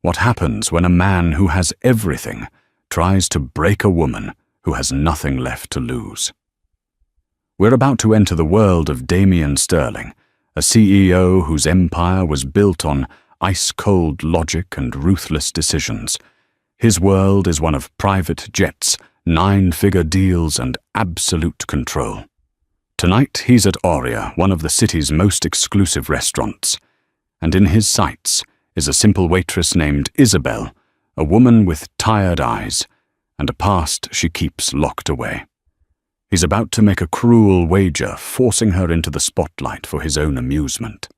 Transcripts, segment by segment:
What happens when a man who has everything tries to break a woman who has nothing left to lose? We're about to enter the world of Damian Sterling, a CEO whose empire was built on ice-cold logic and ruthless decisions. His world is one of private jets, 9-figure deals, and absolute control. Tonight he's at Aurea, one of the city's most exclusive restaurants, and in his sights is a simple waitress named Isabel, a woman with tired eyes, and a past she keeps locked away. He's about to make a cruel wager, forcing her into the spotlight for his own amusement.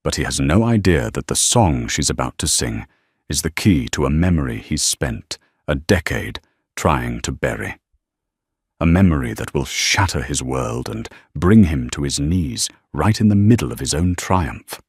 But he has no idea that the song she's about to sing is the key to a memory he's spent a decade trying to bury. A memory that will shatter his world and bring him to his knees right in the middle of his own triumph.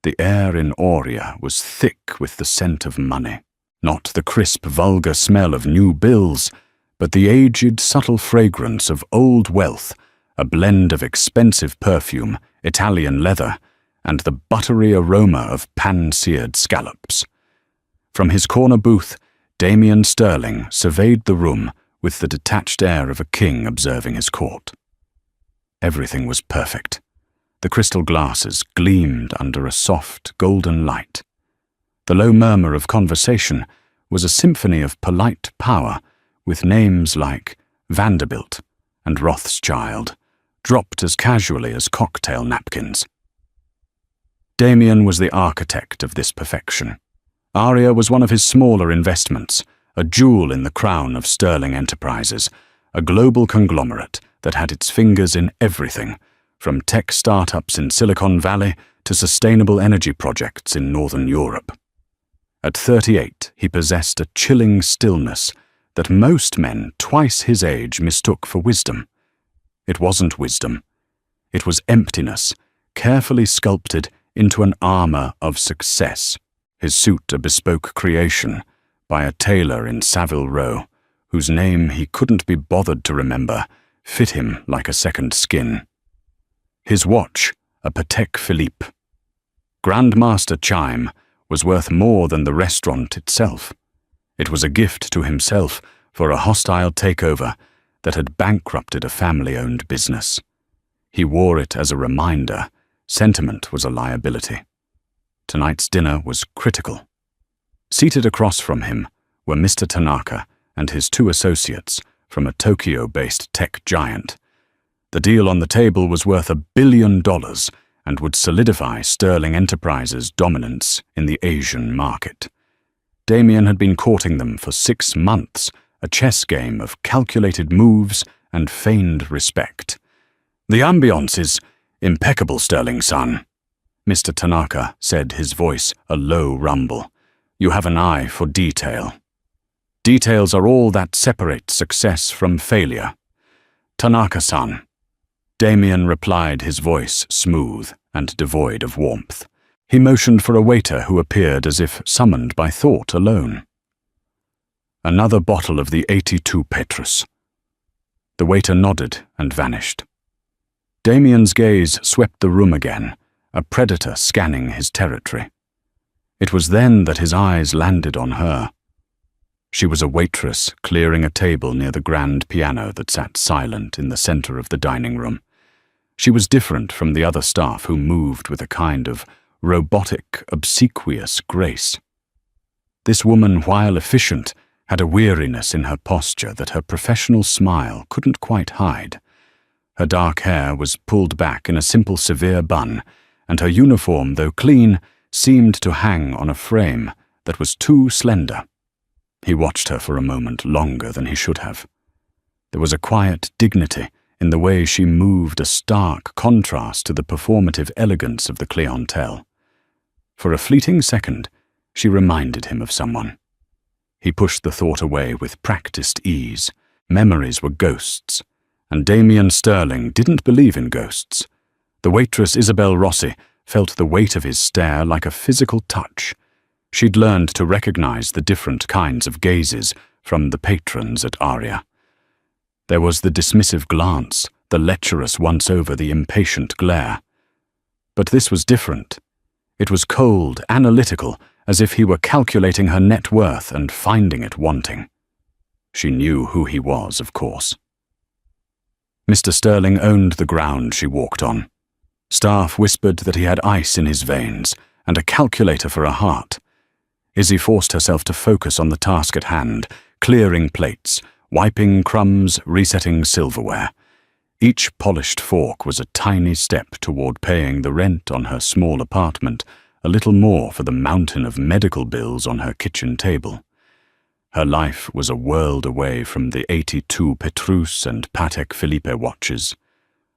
The air in Aurea was thick with the scent of money, not the crisp, vulgar smell of new bills, but the aged, subtle fragrance of old wealth, a blend of expensive perfume, Italian leather, and the buttery aroma of pan-seared scallops. From his corner booth, Damian Sterling surveyed the room with the detached air of a king observing his court. Everything was perfect. The crystal glasses gleamed under a soft, golden light. The low murmur of conversation was a symphony of polite power, with names like Vanderbilt and Rothschild dropped as casually as cocktail napkins. Damian was the architect of this perfection. Aurea was one of his smaller investments, a jewel in the crown of Sterling Enterprises, a global conglomerate that had its fingers in everything, from tech startups in Silicon Valley to sustainable energy projects in Northern Europe. At 38, he possessed a chilling stillness that most men twice his age mistook for wisdom. It wasn't wisdom. It was emptiness, carefully sculpted into an armor of success, his suit a bespoke creation by a tailor in Savile Row, whose name he couldn't be bothered to remember, fit him like a second skin. His watch, a Patek Philippe. Grandmaster Chime was worth more than the restaurant itself. It was a gift to himself for a hostile takeover that had bankrupted a family-owned business. He wore it as a reminder. Sentiment was a liability. Tonight's dinner was critical. Seated across from him were Mr. Tanaka and his 2 associates from a Tokyo-based tech giant. The deal on the table was worth $1 billion and would solidify Sterling Enterprises' dominance in the Asian market. Damian had been courting them for 6 months, a chess game of calculated moves and feigned respect. "The ambience is impeccable, Sterling-san," Mr. Tanaka said, his voice a low rumble. "You have an eye for detail. Details are all that separates success from failure. Tanaka-san." Damian replied, his voice smooth and devoid of warmth. He motioned for a waiter who appeared as if summoned by thought alone. "Another bottle of the 82 Petrus." The waiter nodded and vanished. Damian's gaze swept the room again, a predator scanning his territory. It was then that his eyes landed on her. She was a waitress clearing a table near the grand piano that sat silent in the center of the dining room. She was different from the other staff who moved with a kind of robotic, obsequious grace. This woman, while efficient, had a weariness in her posture that her professional smile couldn't quite hide. Her dark hair was pulled back in a simple severe bun, and her uniform, though clean, seemed to hang on a frame that was too slender. He watched her for a moment longer than he should have. There was a quiet dignity in the way she moved, a stark contrast to the performative elegance of the clientele. For a fleeting second, she reminded him of someone. He pushed the thought away with practiced ease. Memories were ghosts, and Damian Sterling didn't believe in ghosts. The waitress Isabel Rossi felt the weight of his stare like a physical touch. She'd learned to recognize the different kinds of gazes from the patrons at Aurea. There was the dismissive glance, the lecherous once-over, the impatient glare. But this was different. It was cold, analytical, as if he were calculating her net worth and finding it wanting. She knew who he was, of course. Mr. Sterling owned the ground she walked on. Staff whispered that he had ice in his veins and a calculator for a heart. Izzy forced herself to focus on the task at hand, clearing plates, wiping crumbs, resetting silverware. Each polished fork was a tiny step toward paying the rent on her small apartment, a little more for the mountain of medical bills on her kitchen table. Her life was a world away from the 82 Petrus and Patek Philippe watches.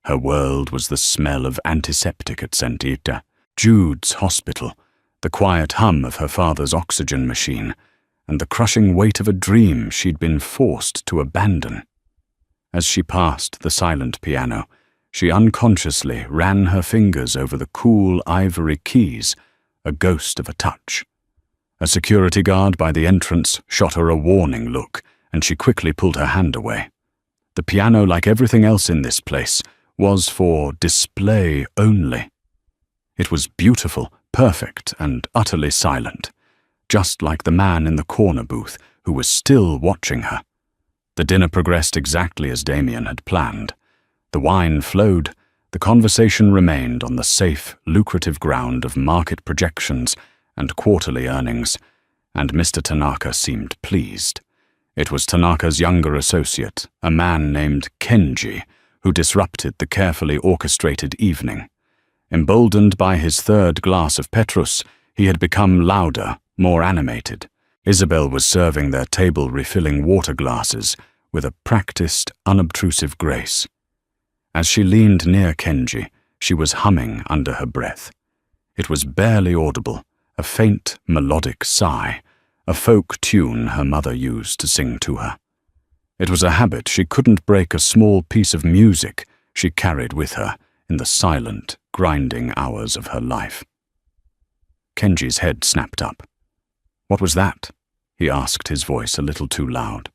Her world was the smell of antiseptic at St. Ita, Jude's hospital, the quiet hum of her father's oxygen machine, and the crushing weight of a dream she'd been forced to abandon. As she passed the silent piano, she unconsciously ran her fingers over the cool ivory keys, a ghost of a touch. A security guard by the entrance shot her a warning look, and she quickly pulled her hand away. The piano, like everything else in this place, was for display only. It was beautiful, perfect, and utterly silent, just like the man in the corner booth who was still watching her. The dinner progressed exactly as Damien had planned. The wine flowed, the conversation remained on the safe, lucrative ground of market projections and quarterly earnings, and Mr. Tanaka seemed pleased. It was Tanaka's younger associate, a man named Kenji, who disrupted the carefully orchestrated evening. Emboldened by his third glass of Petrus, he had become louder, more animated. Isabel was serving their table refilling water glasses with a practiced, unobtrusive grace. As she leaned near Kenji, she was humming under her breath. It was barely audible, a faint, melodic sigh, a folk tune her mother used to sing to her. It was a habit she couldn't break, a small piece of music she carried with her in the silent, grinding hours of her life. Kenji's head snapped up. "What was that?" he asked, his voice a little too loud.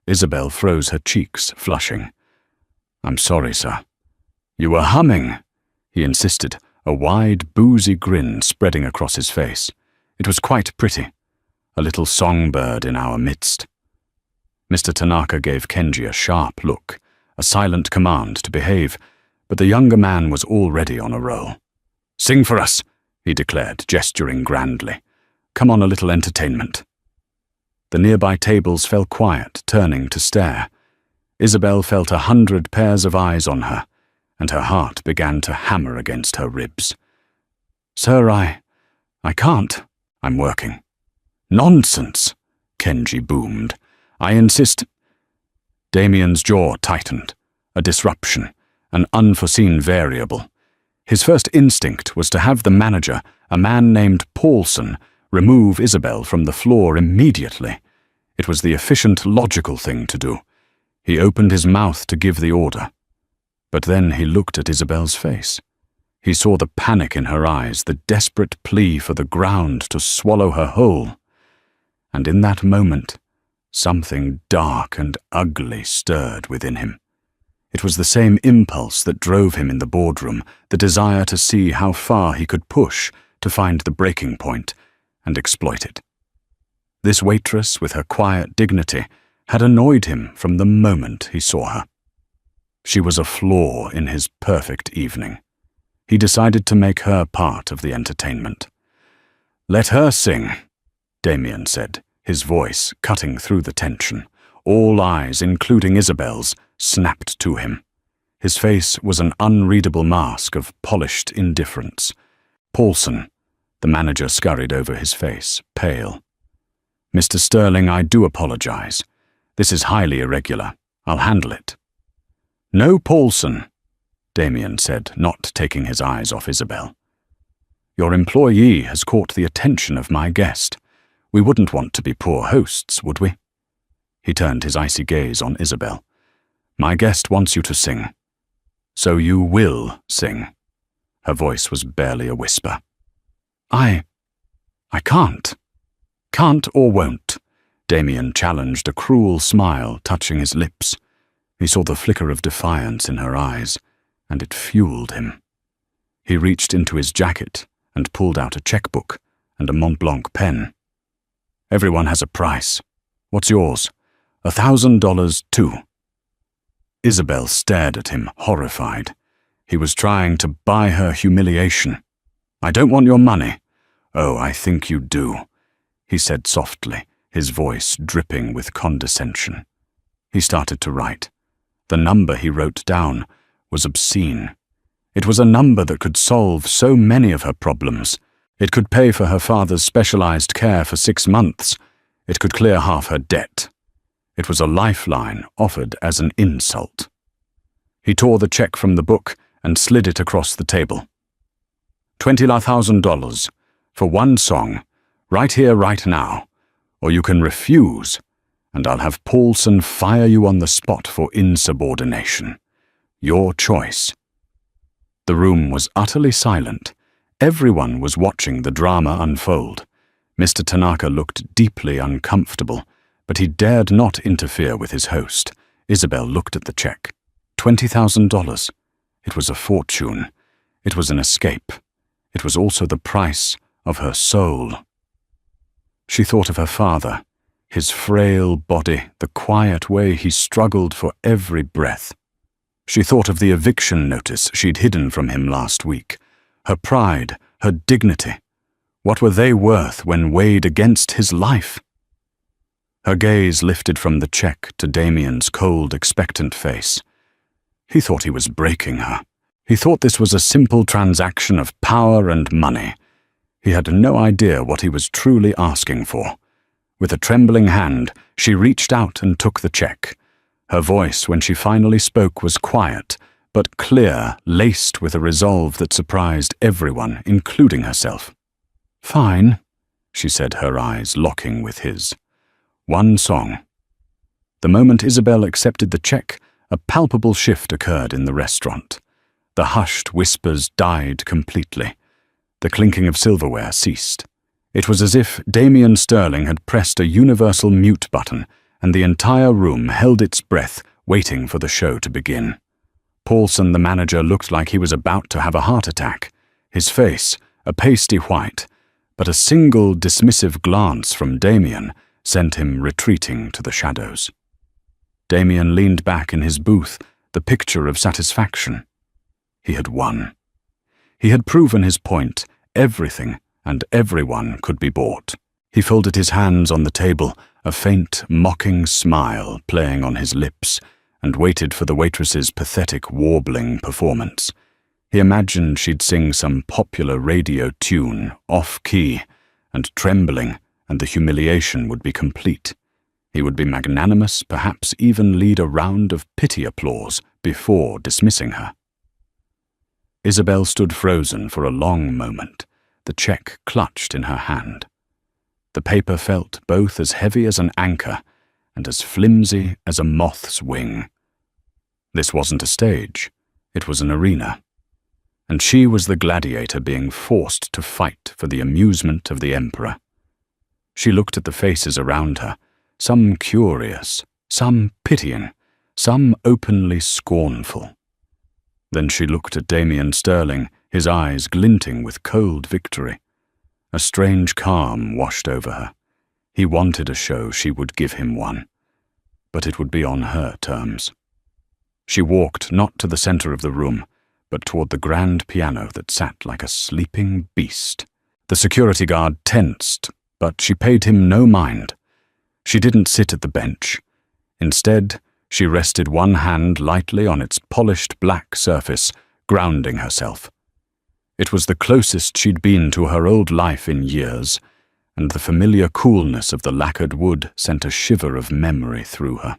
Isabel froze her cheeks, flushing. "I'm sorry, sir." "You were humming," he insisted, a wide, boozy grin spreading across his face. It was quite pretty, a little songbird in our midst. Mr. Tanaka gave Kenji a sharp look, a silent command to behave, but the younger man was already on a roll. "Sing for us," he declared, gesturing grandly. "Come on, a little entertainment." The nearby tables fell quiet, turning to stare. Isabel felt 100 pairs of eyes on her, and her heart began to hammer against her ribs. "Sir, I can't. I'm working." "Nonsense," Kenji boomed. "I insist." Damien's jaw tightened. A disruption, an unforeseen variable. His first instinct was to have the manager, a man named Paulson, remove Isabel from the floor immediately. It was the efficient, logical thing to do. He opened his mouth to give the order. But then he looked at Isabel's face. He saw the panic in her eyes, the desperate plea for the ground to swallow her whole. And in that moment, something dark and ugly stirred within him. It was the same impulse that drove him in the boardroom, the desire to see how far he could push, to find the breaking point, and exploit it. This waitress, with her quiet dignity, had annoyed him from the moment he saw her. She was a flaw in his perfect evening. He decided to make her part of the entertainment. "Let her sing," Damien said, his voice cutting through the tension. All eyes, including Isabel's, snapped to him. His face was an unreadable mask of polished indifference. "Paulson," the manager scurried over his face, pale. "Mr. Sterling, I do apologize. This is highly irregular. I'll handle it." "No, Paulson," Damien said, not taking his eyes off Isabel. "Your employee has caught the attention of my guest. We wouldn't want to be poor hosts, would we?" He turned his icy gaze on Isabel. "My guest wants you to sing. So you will sing." Her voice was barely a whisper. I can't. Can't or won't," Damien challenged, a cruel smile touching his lips. He saw the flicker of defiance in her eyes, and it fueled him. He reached into his jacket and pulled out a checkbook, and a Mont Blanc pen. Everyone has a price. What's yours? $1,000 too. Isabel stared at him, horrified. He was trying to buy her humiliation. I don't want your money. Oh, I think you do, he said softly, his voice dripping with condescension. He started to write. The number he wrote down was obscene. It was a number that could solve so many of her problems. It could pay for her father's specialized care for 6 months. It could clear half her debt. It was a lifeline offered as an insult. He tore the check from the book and slid it across the table. $20,000 for one song, right here, right now, or you can refuse, and I'll have Paulson fire you on the spot for insubordination. Your choice. The room was utterly silent. Everyone was watching the drama unfold. Mr. Tanaka looked deeply uncomfortable, but he dared not interfere with his host. Isabel looked at the check. $20,000. It was a fortune. It was an escape. It was also the price of her soul. She thought of her father, his frail body, the quiet way he struggled for every breath. She thought of the eviction notice she'd hidden from him last week. Her pride, her dignity. What were they worth when weighed against his life? Her gaze lifted from the check to Damien's cold, expectant face. He thought he was breaking her. He thought this was a simple transaction of power and money. He had no idea what he was truly asking for. With a trembling hand, she reached out and took the check. Her voice, when she finally spoke, was quiet, but clear, laced with a resolve that surprised everyone, including herself. Fine, she said, her eyes locking with his. One song. The moment Isabel accepted the check, a palpable shift occurred in the restaurant. The hushed whispers died completely. The clinking of silverware ceased. It was as if Damien Sterling had pressed a universal mute button, and the entire room held its breath, waiting for the show to begin. Paulson, the manager, looked like he was about to have a heart attack. His face, a pasty white, but a single dismissive glance from Damien sent him retreating to the shadows. Damien leaned back in his booth, the picture of satisfaction. He had won. He had proven his point. Everything and everyone could be bought. He folded his hands on the table, a faint, mocking smile playing on his lips, and waited for the waitress's pathetic warbling performance. He imagined she'd sing some popular radio tune, off-key, and trembling, and the humiliation would be complete. He would be magnanimous, perhaps even lead a round of pity applause before dismissing her. Isabel stood frozen for a long moment, the check clutched in her hand. The paper felt both as heavy as an anchor and as flimsy as a moth's wing. This wasn't a stage, it was an arena. And she was the gladiator being forced to fight for the amusement of the emperor. She looked at the faces around her, some curious, some pitying, some openly scornful. Then she looked at Damien Sterling, his eyes glinting with cold victory. A strange calm washed over her. He wanted a show, she would give him one. But it would be on her terms. She walked not to the center of the room, but toward the grand piano that sat like a sleeping beast. The security guard tensed, but she paid him no mind. She didn't sit at the bench. Instead, she rested one hand lightly on its polished black surface, grounding herself. It was the closest she'd been to her old life in years, and the familiar coolness of the lacquered wood sent a shiver of memory through her.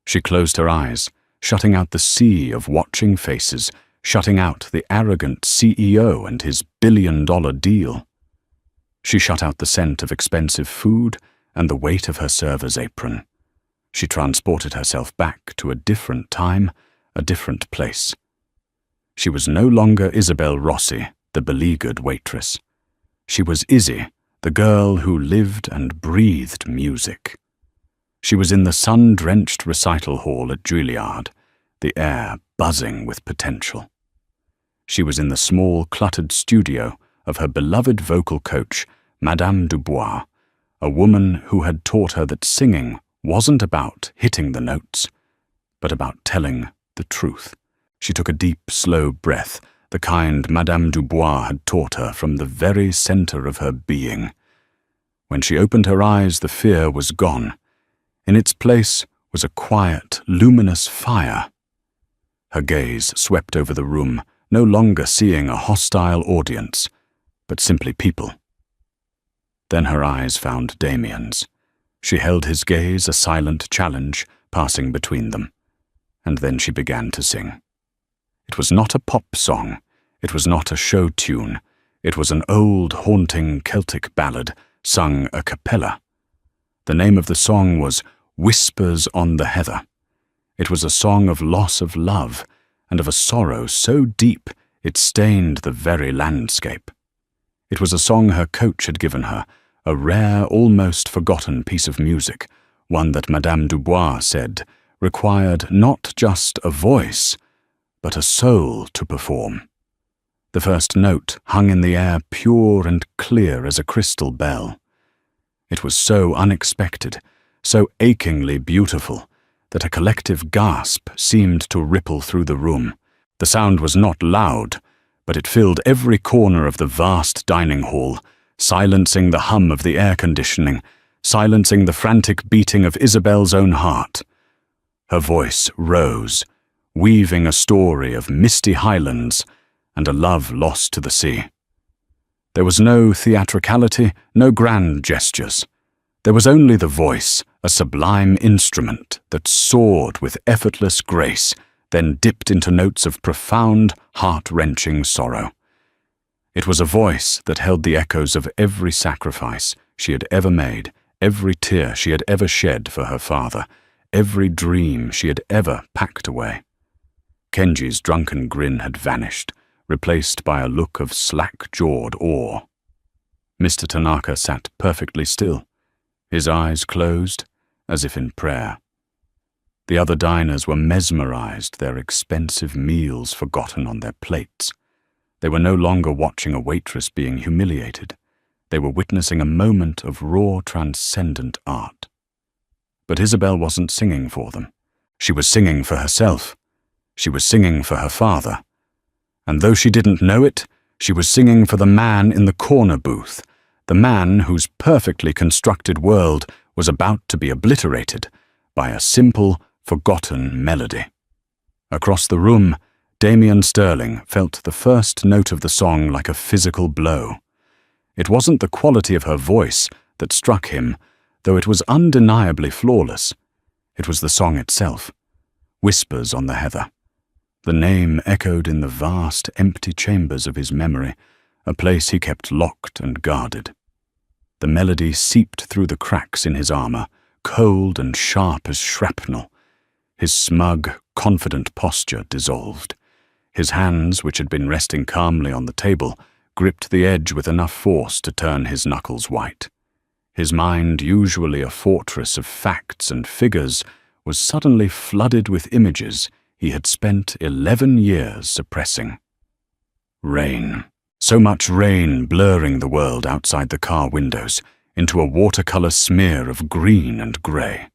She closed her eyes, shutting out the sea of watching faces, shutting out the arrogant CEO and his billion-dollar deal. She shut out the scent of expensive food and the weight of her server's apron. She transported herself back to a different time, a different place. She was no longer Isabel Rossi, the beleaguered waitress. She was Izzy, the girl who lived and breathed music. She was in the sun-drenched recital hall at Juilliard, the air buzzing with potential. She was in the small, cluttered studio of her beloved vocal coach, Madame Dubois, a woman who had taught her that singing wasn't about hitting the notes, but about telling the truth. She took a deep, slow breath, the kind Madame Dubois had taught her from the very center of her being. When she opened her eyes, the fear was gone. In its place was a quiet, luminous fire. Her gaze swept over the room, no longer seeing a hostile audience, but simply people. Then her eyes found Damien's. She held his gaze a silent challenge, passing between them, and then she began to sing. It was not a pop song, it was not a show tune, it was an old, haunting Celtic ballad, sung a cappella. The name of the song was Whispers on the Heather. It was a song of loss of love, and of a sorrow so deep it stained the very landscape. It was a song her coach had given her, a rare, almost forgotten piece of music, one that Madame Dubois said required not just a voice, but a soul to perform. The first note hung in the air pure and clear as a crystal bell. It was so unexpected, so achingly beautiful, that a collective gasp seemed to ripple through the room. The sound was not loud, but it filled every corner of the vast dining hall, silencing the hum of the air conditioning, silencing the frantic beating of Isabel's own heart. Her voice rose, weaving a story of misty highlands and a love lost to the sea. There was no theatricality, no grand gestures. There was only the voice, a sublime instrument that soared with effortless grace, then dipped into notes of profound, heart-wrenching sorrow. It was a voice that held the echoes of every sacrifice she had ever made, every tear she had ever shed for her father, every dream she had ever packed away. Kenji's drunken grin had vanished, replaced by a look of slack-jawed awe. Mr. Tanaka sat perfectly still, his eyes closed, as if in prayer. The other diners were mesmerized, their expensive meals forgotten on their plates. They were no longer watching a waitress being humiliated. They were witnessing a moment of raw, transcendent art. But Isabel wasn't singing for them. She was singing for herself. She was singing for her father. And though she didn't know it, she was singing for the man in the corner booth, the man whose perfectly constructed world was about to be obliterated by a simple, forgotten melody. Across the room, Damien Sterling felt the first note of the song like a physical blow. It wasn't the quality of her voice that struck him, though it was undeniably flawless. It was the song itself, Whispers on the Heather. The name echoed in the vast, empty chambers of his memory, a place he kept locked and guarded. The melody seeped through the cracks in his armor, cold and sharp as shrapnel. His smug, confident posture dissolved. His hands, which had been resting calmly on the table, gripped the edge with enough force to turn his knuckles white. His mind, usually a fortress of facts and figures, was suddenly flooded with images he had spent 11 years suppressing. Rain. So much rain blurring the world outside the car windows into a watercolor smear of green and grey.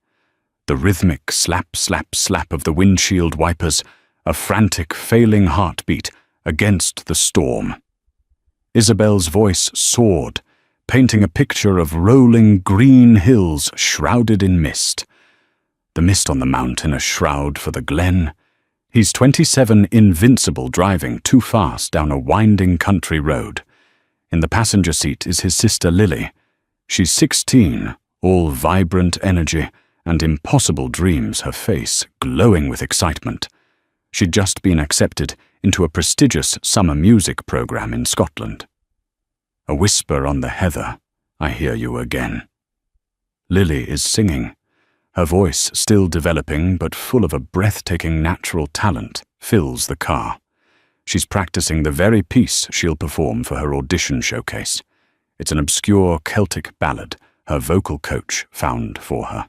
The rhythmic slap, slap, slap of the windshield wipers, a frantic, failing heartbeat against the storm. Isabel's voice soared, painting a picture of rolling green hills shrouded in mist. The mist on the mountain a shroud for the glen. He's 27, invincible, driving too fast down a winding country road. In the passenger seat is his sister Lily. She's 16, all vibrant energy and impossible dreams, her face glowing with excitement. She'd just been accepted into a prestigious summer music program in Scotland. A whisper on the heather, I hear you again. Lily is singing. Her voice, still developing but full of a breathtaking natural talent, fills the car. She's practicing the very piece she'll perform for her audition showcase. It's an obscure Celtic ballad her vocal coach found for her.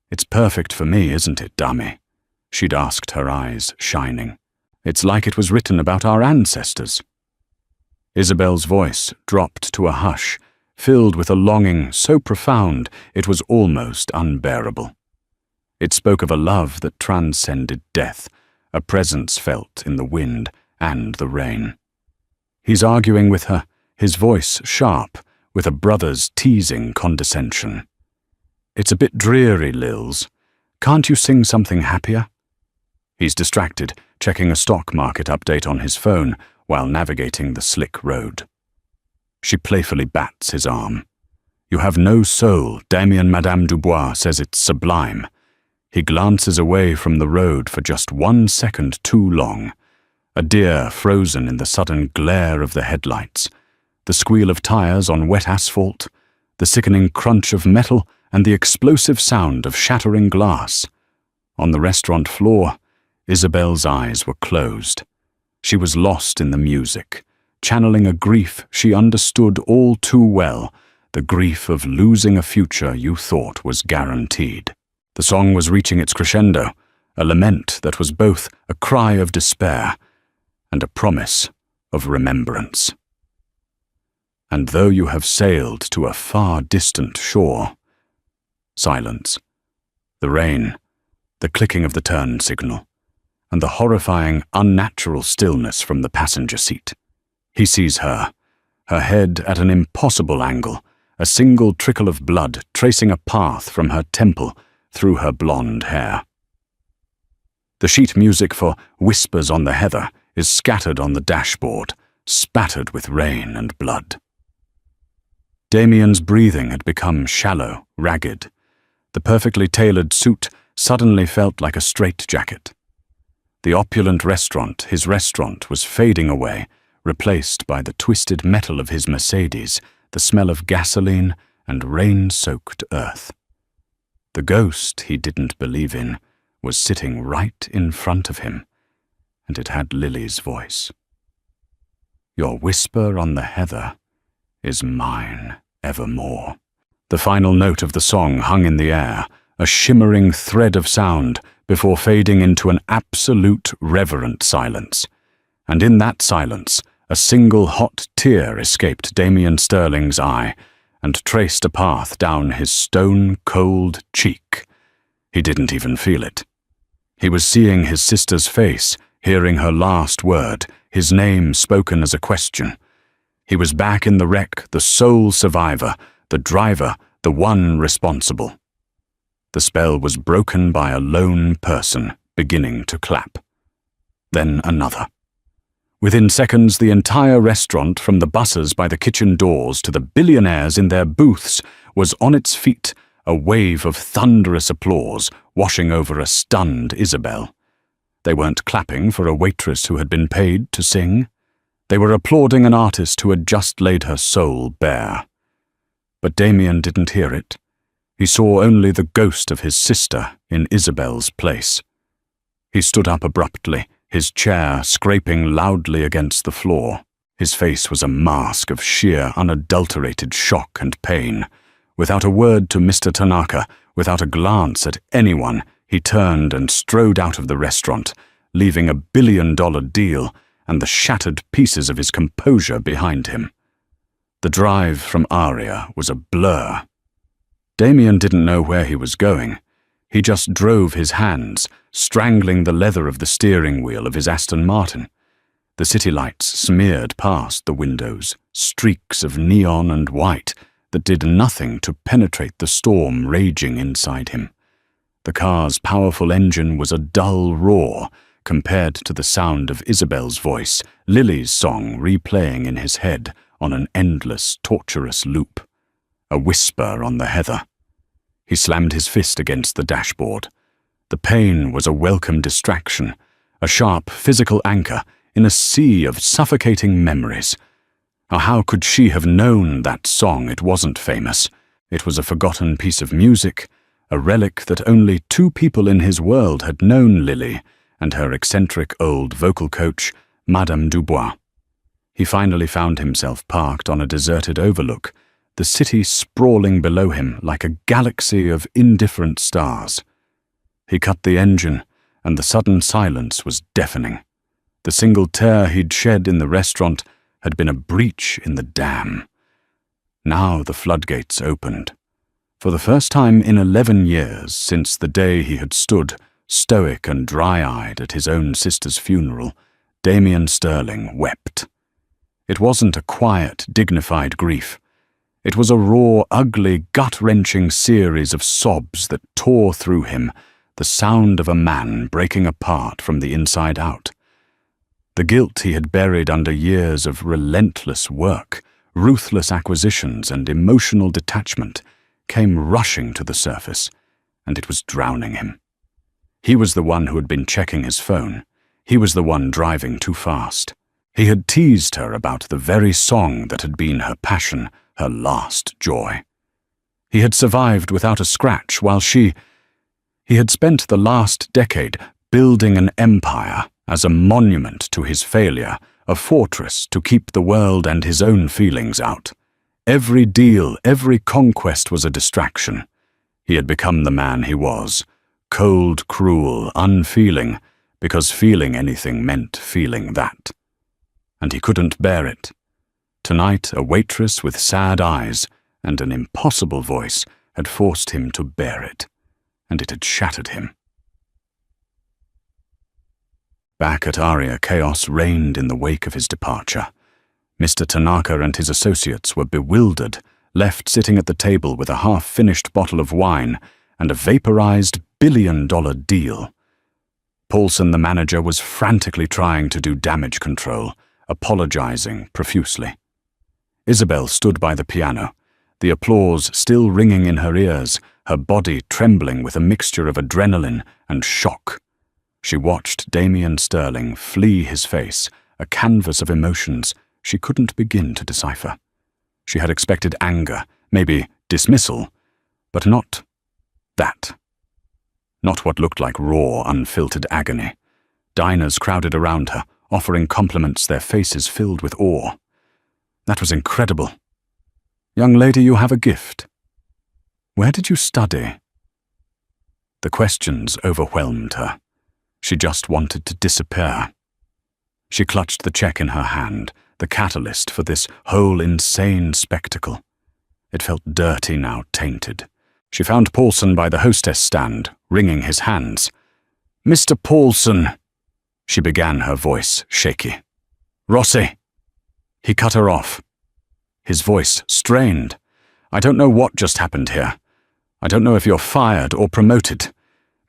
It's perfect for me, isn't it, Dami? She'd asked, her eyes shining. It's like it was written about our ancestors. Isabel's voice dropped to a hush, filled with a longing so profound it was almost unbearable. It spoke of a love that transcended death, a presence felt in the wind and the rain. He's arguing with her, his voice sharp, with a brother's teasing condescension. "It's a bit dreary, Lils. Can't you sing something happier?" He's distracted, checking a stock market update on his phone while navigating the slick road. She playfully bats his arm. "You have no soul. Damien Madame Dubois says it's sublime." He glances away from the road for just 1 second too long. A deer frozen in the sudden glare of the headlights, the squeal of tires on wet asphalt, the sickening crunch of metal, and the explosive sound of shattering glass. On the restaurant floor, Isabel's eyes were closed. She was lost in the music, channeling a grief she understood all too well, the grief of losing a future you thought was guaranteed. The song was reaching its crescendo, a lament that was both a cry of despair and a promise of remembrance. "And though you have sailed to a far distant shore," silence, the rain, the clicking of the turn signal, and the horrifying, unnatural stillness from the passenger seat. He sees her, her head at an impossible angle, a single trickle of blood tracing a path from her temple through her blonde hair. The sheet music for "Whispers on the Heather" is scattered on the dashboard, spattered with rain and blood. Damien's breathing had become shallow, ragged. The perfectly tailored suit suddenly felt like a straitjacket. The opulent restaurant, his restaurant, was fading away, replaced by the twisted metal of his Mercedes, the smell of gasoline and rain-soaked earth. The ghost he didn't believe in was sitting right in front of him, and it had Lily's voice. "Your whisper on the heather is mine evermore." The final note of the song hung in the air, a shimmering thread of sound, before fading into an absolute reverent silence. And in that silence, a single hot tear escaped Damien Sterling's eye and traced a path down his stone-cold cheek. He didn't even feel it. He was seeing his sister's face, hearing her last word, his name spoken as a question. He was back in the wreck, the sole survivor, the driver, the one responsible. The spell was broken by a lone person beginning to clap. Then another. Within seconds, the entire restaurant, from the bussers by the kitchen doors to the billionaires in their booths, was on its feet, a wave of thunderous applause washing over a stunned Isabel. They weren't clapping for a waitress who had been paid to sing. They were applauding an artist who had just laid her soul bare. But Damien didn't hear it. He saw only the ghost of his sister in Isabel's place. He stood up abruptly, his chair scraping loudly against the floor. His face was a mask of sheer, unadulterated shock and pain. Without a word to Mr. Tanaka, without a glance at anyone, he turned and strode out of the restaurant, leaving $1 billion deal and the shattered pieces of his composure behind him. The drive from Aria was a blur. Damien didn't know where he was going. He just drove his hands, strangling the leather of the steering wheel of his Aston Martin. The city lights smeared past the windows, streaks of neon and white that did nothing to penetrate the storm raging inside him. The car's powerful engine was a dull roar compared to the sound of Isabel's voice, Lily's song replaying in his head on an endless, torturous loop. A whisper on the heather. He slammed his fist against the dashboard. The pain was a welcome distraction, a sharp physical anchor in a sea of suffocating memories. How could she have known that song? It wasn't famous. It was a forgotten piece of music, a relic that only 2 people in his world had known, Lily and her eccentric old vocal coach, Madame Dubois. He finally found himself parked on a deserted overlook, the city sprawling below him like a galaxy of indifferent stars. He cut the engine, and the sudden silence was deafening. The single tear he'd shed in the restaurant had been a breach in the dam. Now the floodgates opened. For the first time in 11 years since the day he had stood, stoic and dry-eyed at his own sister's funeral, Damien Sterling wept. It wasn't a quiet, dignified grief. It was a raw, ugly, gut-wrenching series of sobs that tore through him, the sound of a man breaking apart from the inside out. The guilt he had buried under years of relentless work, ruthless acquisitions and emotional detachment came rushing to the surface, and it was drowning him. He was the one who had been checking his phone. He was the one driving too fast. He had teased her about the very song that had been her passion, her last joy. He had survived without a scratch while he had spent the last decade building an empire as a monument to his failure, a fortress to keep the world and his own feelings out. Every deal, every conquest was a distraction. He had become the man he was, cold, cruel, unfeeling, because feeling anything meant feeling that. And he couldn't bear it. Tonight, a waitress with sad eyes and an impossible voice had forced him to bear it, and it had shattered him. Back at Aria, chaos reigned in the wake of his departure. Mr. Tanaka and his associates were bewildered, left sitting at the table with a half-finished bottle of wine and a vaporized billion-dollar deal. Paulson, the manager, was frantically trying to do damage control, apologizing profusely. Isabel stood by the piano, the applause still ringing in her ears, her body trembling with a mixture of adrenaline and shock. She watched Damien Sterling flee his face, a canvas of emotions she couldn't begin to decipher. She had expected anger, maybe dismissal, but not that. Not what looked like raw, unfiltered agony. Diners crowded around her, offering compliments, their faces filled with awe. That was incredible. Young lady, you have a gift. Where did you study? The questions overwhelmed her. She just wanted to disappear. She clutched the check in her hand, the catalyst for this whole insane spectacle. It felt dirty now, tainted. She found Paulson by the hostess stand, wringing his hands. Mr. Paulson, she began, her voice shaky. Rossi. He cut her off. His voice strained. I don't know what just happened here. I don't know if you're fired or promoted.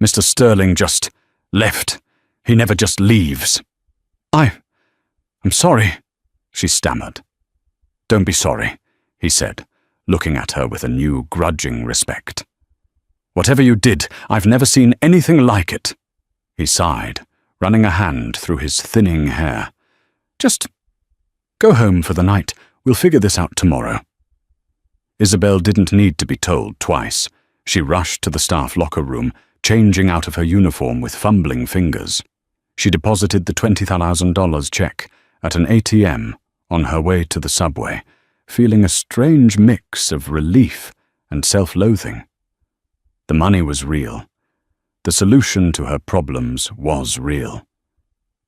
Mr. Sterling just left. He never just leaves. I'm sorry, she stammered. Don't be sorry, he said, looking at her with a new grudging respect. Whatever you did, I've never seen anything like it. He sighed, running a hand through his thinning hair. Just go home for the night. We'll figure this out tomorrow. Isabel didn't need to be told twice. She rushed to the staff locker room, changing out of her uniform with fumbling fingers. She deposited the $20,000 check at an ATM on her way to the subway, feeling a strange mix of relief and self-loathing. The money was real. The solution to her problems was real.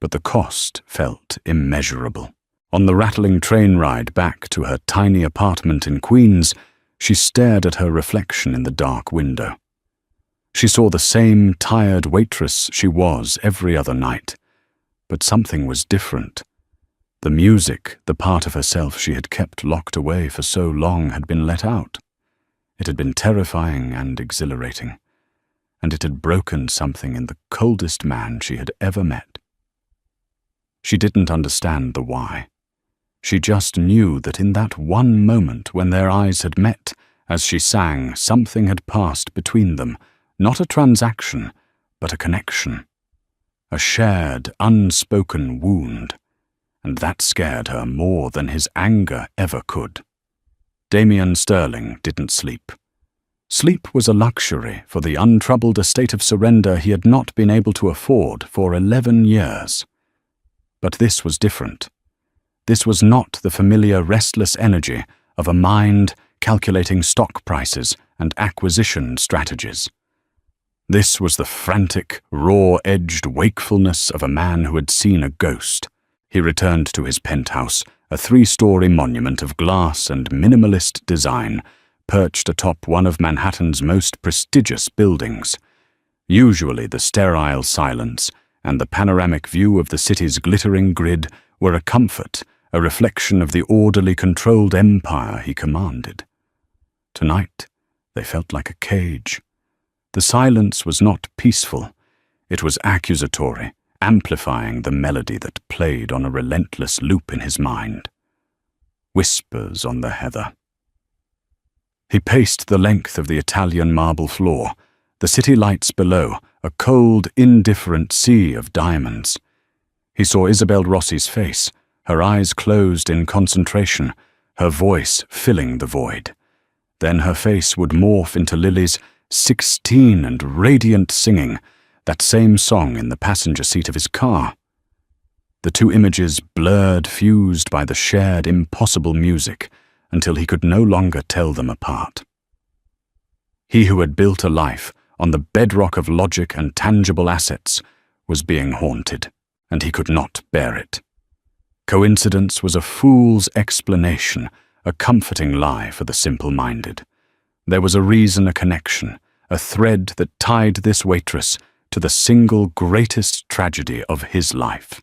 But the cost felt immeasurable. On the rattling train ride back to her tiny apartment in Queens, she stared at her reflection in the dark window. She saw the same tired waitress she was every other night, but something was different. The music, the part of herself she had kept locked away for so long, had been let out. It had been terrifying and exhilarating, and it had broken something in the coldest man she had ever met. She didn't understand the why. She just knew that in that one moment when their eyes had met, as she sang, something had passed between them, not a transaction, but a connection. A shared, unspoken wound, and that scared her more than his anger ever could. Damien Sterling didn't sleep. Sleep was a luxury for the untroubled estate of surrender he had not been able to afford for 11 years. But this was different. This was not the familiar restless energy of a mind calculating stock prices and acquisition strategies. This was the frantic, raw-edged wakefulness of a man who had seen a ghost. He returned to his penthouse, a 3-story monument of glass and minimalist design perched atop one of Manhattan's most prestigious buildings. Usually the sterile silence and the panoramic view of the city's glittering grid were a comfort, a reflection of the orderly, controlled empire he commanded. Tonight, they felt like a cage. The silence was not peaceful. It was accusatory, amplifying the melody that played on a relentless loop in his mind. Whispers on the heather. He paced the length of the Italian marble floor, the city lights below, a cold, indifferent sea of diamonds. He saw Isabel Rossi's face, her eyes closed in concentration, her voice filling the void. Then her face would morph into Lily's 16 and radiant singing, that same song in the passenger seat of his car. The two images blurred, fused by the shared, impossible music, until he could no longer tell them apart. He who had built a life on the bedrock of logic and tangible assets was being haunted, and he could not bear it. Coincidence was a fool's explanation, a comforting lie for the simple-minded. There was a reason, a connection, a thread that tied this waitress to the single greatest tragedy of his life.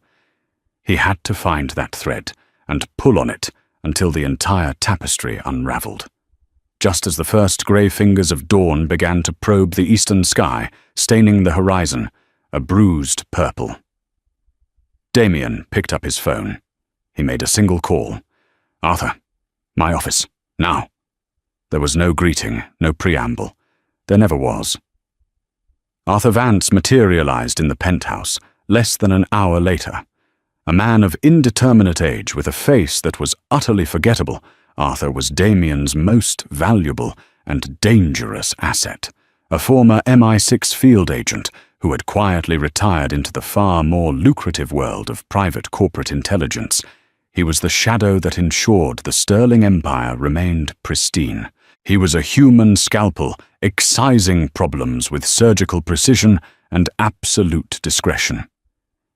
He had to find that thread and pull on it until the entire tapestry unraveled. Just as the first grey fingers of dawn began to probe the eastern sky, staining the horizon, a bruised purple. Damien picked up his phone. He made a single call. "Arthur, my office, now." There was no greeting, no preamble. There never was. Arthur Vance materialized in the penthouse less than an hour later. A man of indeterminate age with a face that was utterly forgettable, Arthur was Damien's most valuable and dangerous asset, a former MI6 field agent who had quietly retired into the far more lucrative world of private corporate intelligence. He was the shadow that ensured the sterling empire remained pristine. He was a human scalpel, excising problems with surgical precision and absolute discretion.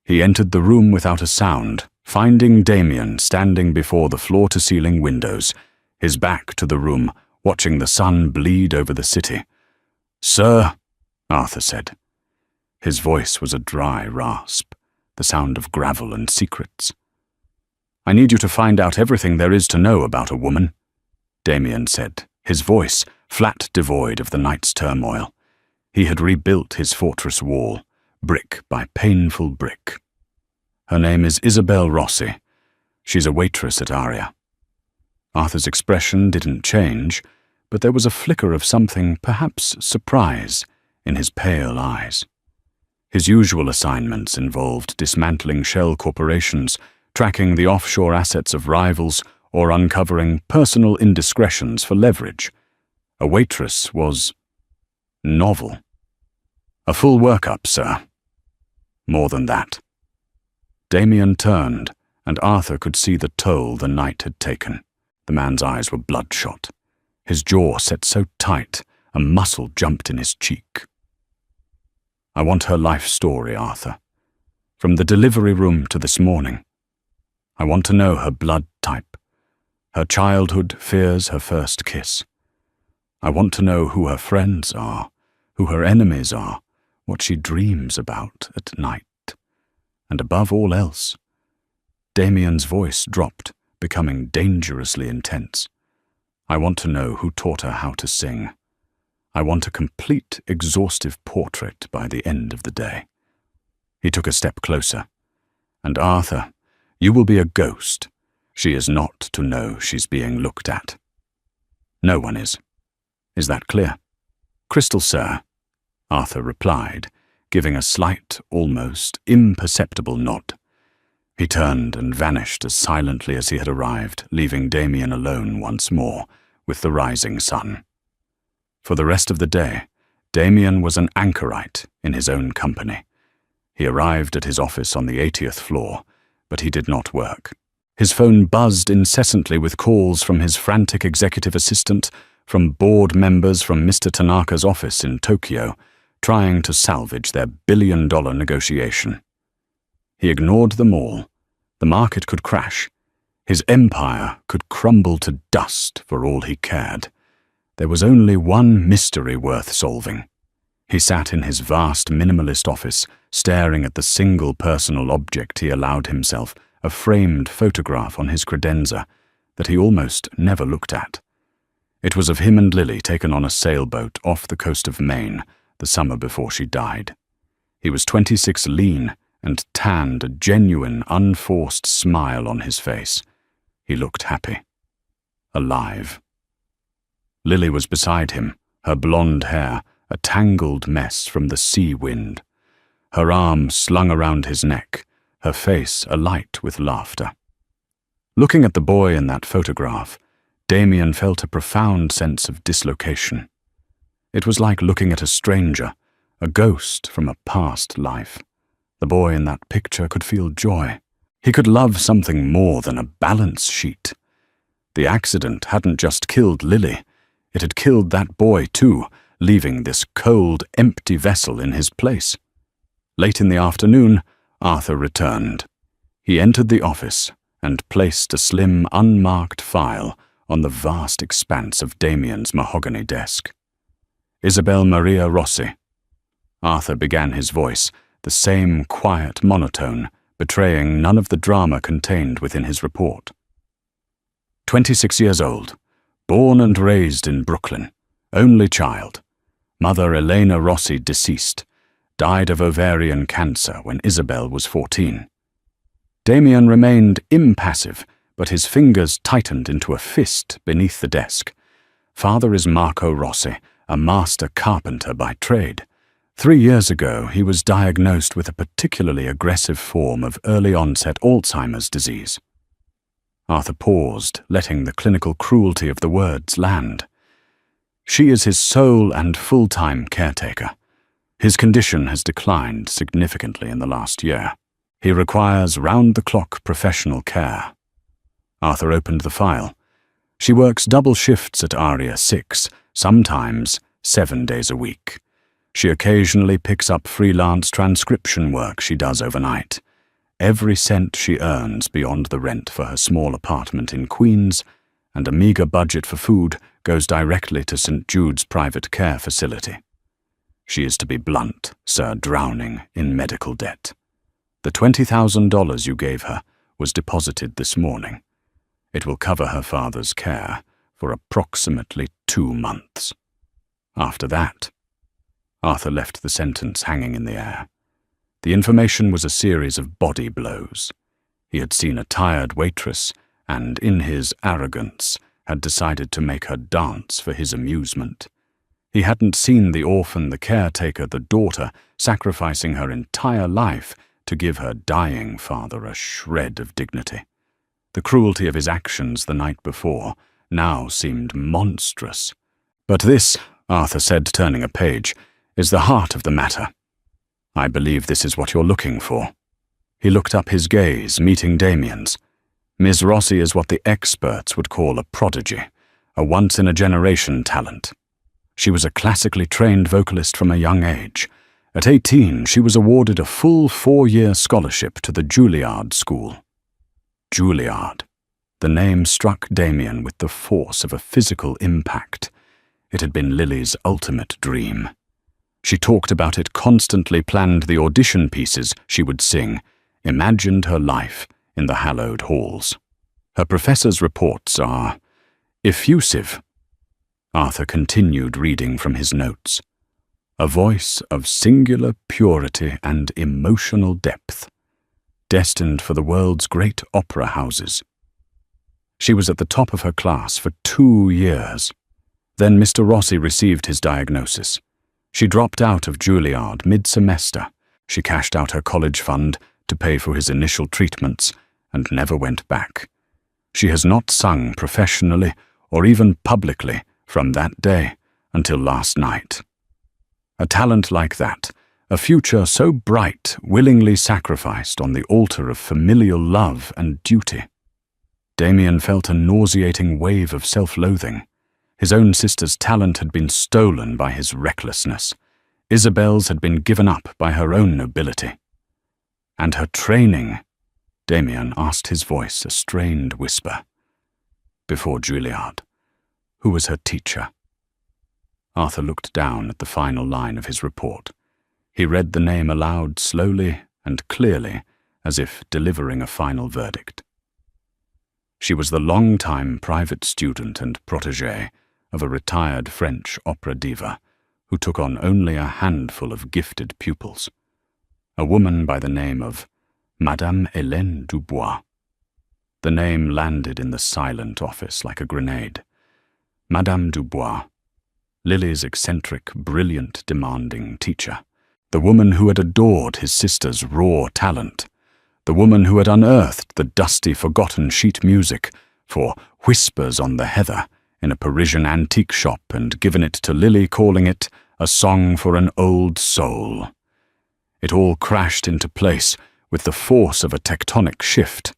He entered the room without a sound, finding Damien standing before the floor-to-ceiling windows, his back to the room, watching the sun bleed over the city. "Sir," Arthur said. His voice was a dry rasp, the sound of gravel and secrets. "I need you to find out everything there is to know about a woman," Damien said, his voice flat devoid of the night's turmoil. He had rebuilt his fortress wall, brick by painful brick. "Her name is Isabel Rossi. She's a waitress at Aria." Arthur's expression didn't change, but there was a flicker of something, perhaps surprise, in his pale eyes. His usual assignments involved dismantling shell corporations, tracking the offshore assets of rivals, or uncovering personal indiscretions for leverage. A waitress was novel. "A full workup, sir." "More than that." Damien turned, and Arthur could see the toll the night had taken. The man's eyes were bloodshot. His jaw set so tight, a muscle jumped in his cheek. "I want her life story, Arthur. From the delivery room to this morning. I want to know her blood type, her childhood fears, her first kiss. I want to know who her friends are, who her enemies are, what she dreams about at night. And above all else," Damien's voice dropped, becoming dangerously intense, "I want to know who taught her how to sing. I want a complete, exhaustive portrait by the end of the day." He took a step closer. "And Arthur, you will be a ghost. She is not to know she's being looked at. No one is. Is that clear?" "Crystal, sir," Arthur replied, giving a slight, almost imperceptible nod. He turned and vanished as silently as he had arrived, leaving Damien alone once more with the rising sun. For the rest of the day, Damien was an anchorite in his own company. He arrived at his office on the 80th floor, but he did not work. His phone buzzed incessantly with calls from his frantic executive assistant, from board members from Mr. Tanaka's office in Tokyo, trying to salvage their billion-dollar negotiation. He ignored them all. The market could crash. His empire could crumble to dust for all he cared. There was only one mystery worth solving. He sat in his vast minimalist office, staring at the single personal object he allowed himself, a framed photograph on his credenza that he almost never looked at. It was of him and Lily taken on a sailboat off the coast of Maine the summer before she died. He was 26, lean and tanned, a genuine, unforced smile on his face. He looked happy. Alive. Lily was beside him, her blonde hair a tangled mess from the sea wind, her arm slung around his neck, her face alight with laughter. Looking at the boy in that photograph, Damien felt a profound sense of dislocation. It was like looking at a stranger, a ghost from a past life. The boy in that picture could feel joy. He could love something more than a balance sheet. The accident hadn't just killed Lily, it had killed that boy too, leaving this cold, empty vessel in his place. Late in the afternoon, Arthur returned. He entered the office and placed a slim, unmarked file on the vast expanse of Damien's mahogany desk. Isabel Maria Rossi. Arthur began his voice, the same quiet monotone, betraying none of the drama contained within his report. 26 years old, born and raised in Brooklyn, only child. Mother Elena Rossi deceased, died of ovarian cancer when Isabel was 14. Damien remained impassive, but his fingers tightened into a fist beneath the desk. Father is Marco Rossi, a master carpenter by trade. 3 years ago, he was diagnosed with a particularly aggressive form of early-onset Alzheimer's disease. Arthur paused, letting the clinical cruelty of the words land. She is his sole and full-time caretaker. His condition has declined significantly in the last year. He requires round-the-clock professional care. Arthur opened the file. She works double shifts at Aria 6, sometimes 7 days a week. She occasionally picks up freelance transcription work she does overnight. Every cent she earns beyond the rent for her small apartment in Queens and a meager budget for food goes directly to St. Jude's private care facility. She is, to be blunt, sir, drowning in medical debt. The $20,000 you gave her was deposited this morning. It will cover her father's care for approximately 2 months. After that, Arthur left the sentence hanging in the air. The information was a series of body blows. He had seen a tired waitress and, in his arrogance, had decided to make her dance for his amusement. He hadn't seen the orphan, the caretaker, the daughter, sacrificing her entire life to give her dying father a shred of dignity. The cruelty of his actions the night before now seemed monstrous. But this, Arthur said, turning a page, is the heart of the matter. I believe this is what you're looking for. He looked up, his gaze meeting Damien's. Ms. Rossi is what the experts would call a prodigy, a once-in-a-generation talent. She was a classically trained vocalist from a young age. At 18, she was awarded a full 4-year scholarship to the Juilliard School. Juilliard. The name struck Damien with the force of a physical impact. It had been Lily's ultimate dream. She talked about it constantly, planned the audition pieces she would sing, imagined her life in the hallowed halls. Her professor's reports are effusive. Arthur continued reading from his notes. A voice of singular purity and emotional depth, destined for the world's great opera houses. She was at the top of her class for 2 years. Then Mr. Rossi received his diagnosis. She dropped out of Juilliard mid-semester. She cashed out her college fund to pay for his initial treatments and never went back. She has not sung professionally or even publicly from that day until last night. A talent like that, a future so bright, willingly sacrificed on the altar of familial love and duty. Damien felt a nauseating wave of self-loathing. His own sister's talent had been stolen by his recklessness. Isabel's had been given up by her own nobility. And her training, Damien asked, his voice a strained whisper. Before Juilliard. Who was her teacher? Arthur looked down at the final line of his report. He read the name aloud slowly and clearly, as if delivering a final verdict. She was the long-time private student and protégée of a retired French opera diva who took on only a handful of gifted pupils. A woman by the name of Madame Hélène Dubois. The name landed in the silent office like a grenade. Madame Dubois, Lily's eccentric, brilliant, demanding teacher. The woman who had adored his sister's raw talent. The woman who had unearthed the dusty, forgotten sheet music for Whispers on the Heather in a Parisian antique shop and given it to Lily, calling it a song for an old soul. It all crashed into place with the force of a tectonic shift.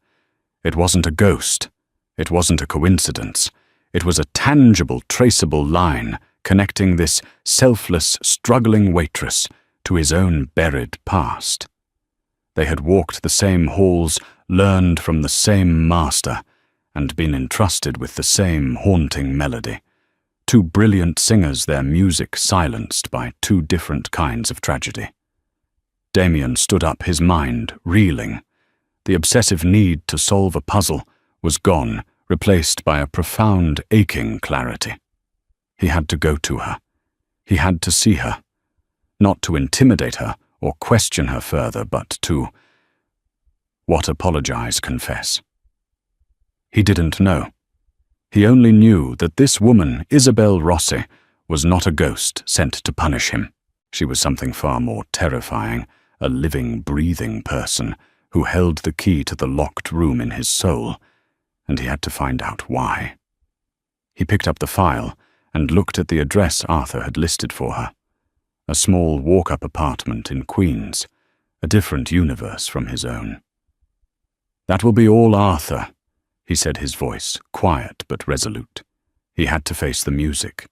It wasn't a ghost. It wasn't a coincidence. It was a tangible, traceable line connecting this selfless, struggling waitress to his own buried past. They had walked the same halls, learned from the same master, and been entrusted with the same haunting melody. Two brilliant singers, their music silenced by two different kinds of tragedy. Damien stood up, his mind reeling. The obsessive need to solve a puzzle was gone, replaced by a profound, aching clarity. He had to go to her. He had to see her. Not to intimidate her or question her further, but to apologize, confess. He didn't know. He only knew that this woman, Isabel Rossi, was not a ghost sent to punish him. She was something far more terrifying, a living, breathing person who held the key to the locked room in his soul, and he had to find out why. He picked up the file and looked at the address Arthur had listed for her. A small walk-up apartment in Queens, a different universe from his own. "That will be all Arthur," he said, his voice quiet but resolute. He had to face the music.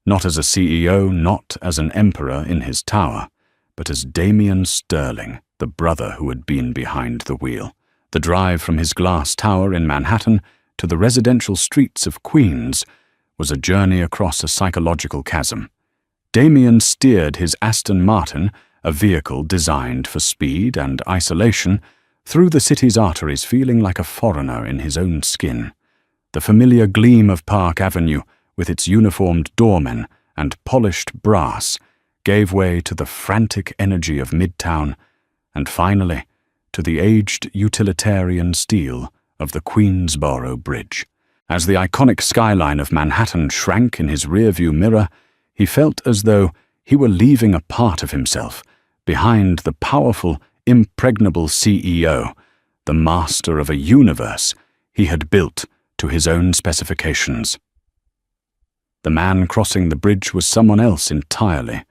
Not as a CEO, not as an emperor in his tower, but as Damien Sterling, the brother who had been behind the wheel. The drive from his glass tower in Manhattan to the residential streets of Queens was a journey across a psychological chasm. Damien steered his Aston Martin, a vehicle designed for speed and isolation, through the city's arteries, feeling like a foreigner in his own skin. The familiar gleam of Park Avenue, with its uniformed doormen and polished brass, gave way to the frantic energy of Midtown, and finally, to the aged utilitarian steel of the Queensboro Bridge. As the iconic skyline of Manhattan shrank in his rearview mirror, he felt as though he were leaving a part of himself behind the powerful, impregnable CEO, the master of a universe he had built to his own specifications. The man crossing the bridge was someone else entirely,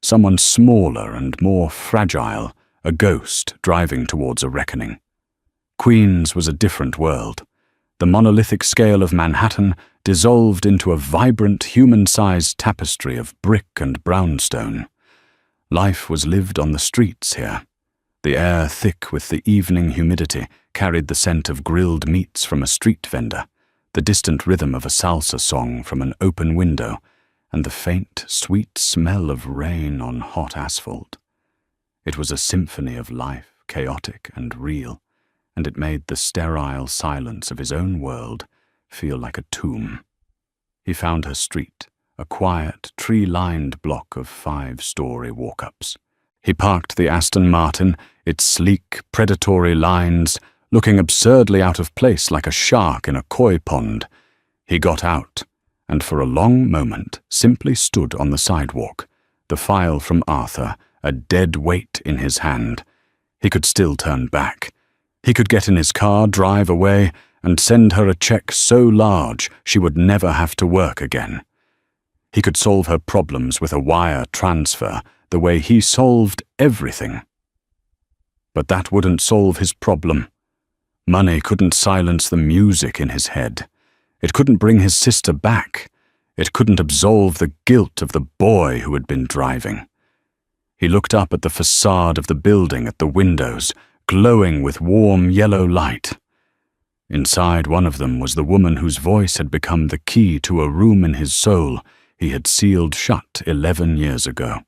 someone smaller and more fragile, a ghost driving towards a reckoning. Queens was a different world. The monolithic scale of Manhattan dissolved into a vibrant, human-sized tapestry of brick and brownstone. Life was lived on the streets here. The air, thick with the evening humidity, carried the scent of grilled meats from a street vendor, the distant rhythm of a salsa song from an open window, and the faint, sweet smell of rain on hot asphalt. It was a symphony of life, chaotic and real, and it made the sterile silence of his own world feel like a tomb. He found her street, a quiet, tree-lined block of 5-story walk-ups. He parked the Aston Martin, its sleek, predatory lines looking absurdly out of place like a shark in a koi pond. He got out, and for a long moment simply stood on the sidewalk, the file from Arthur a dead weight in his hand. He could still turn back. He could get in his car, drive away, and send her a check so large she would never have to work again. He could solve her problems with a wire transfer, the way he solved everything. But that wouldn't solve his problem. Money couldn't silence the music in his head. It couldn't bring his sister back. It couldn't absolve the guilt of the boy who had been driving. He looked up at the facade of the building, at the windows, glowing with warm yellow light. Inside one of them was the woman whose voice had become the key to a room in his soul he had sealed shut 11 years ago.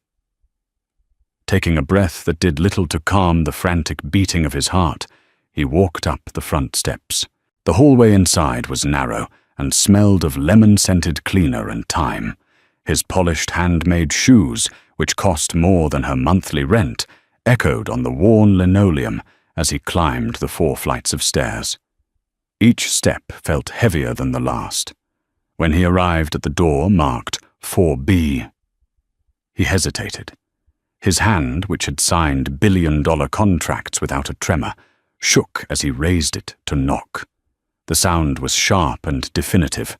Taking a breath that did little to calm the frantic beating of his heart, he walked up the front steps. The hallway inside was narrow and smelled of lemon-scented cleaner and thyme. His polished handmade shoes, which cost more than her monthly rent, echoed on the worn linoleum as he climbed the 4 flights of stairs. Each step felt heavier than the last. When he arrived at the door marked 4B, he hesitated. His hand, which had signed billion-dollar contracts without a tremor, shook as he raised it to knock. The sound was sharp and definitive,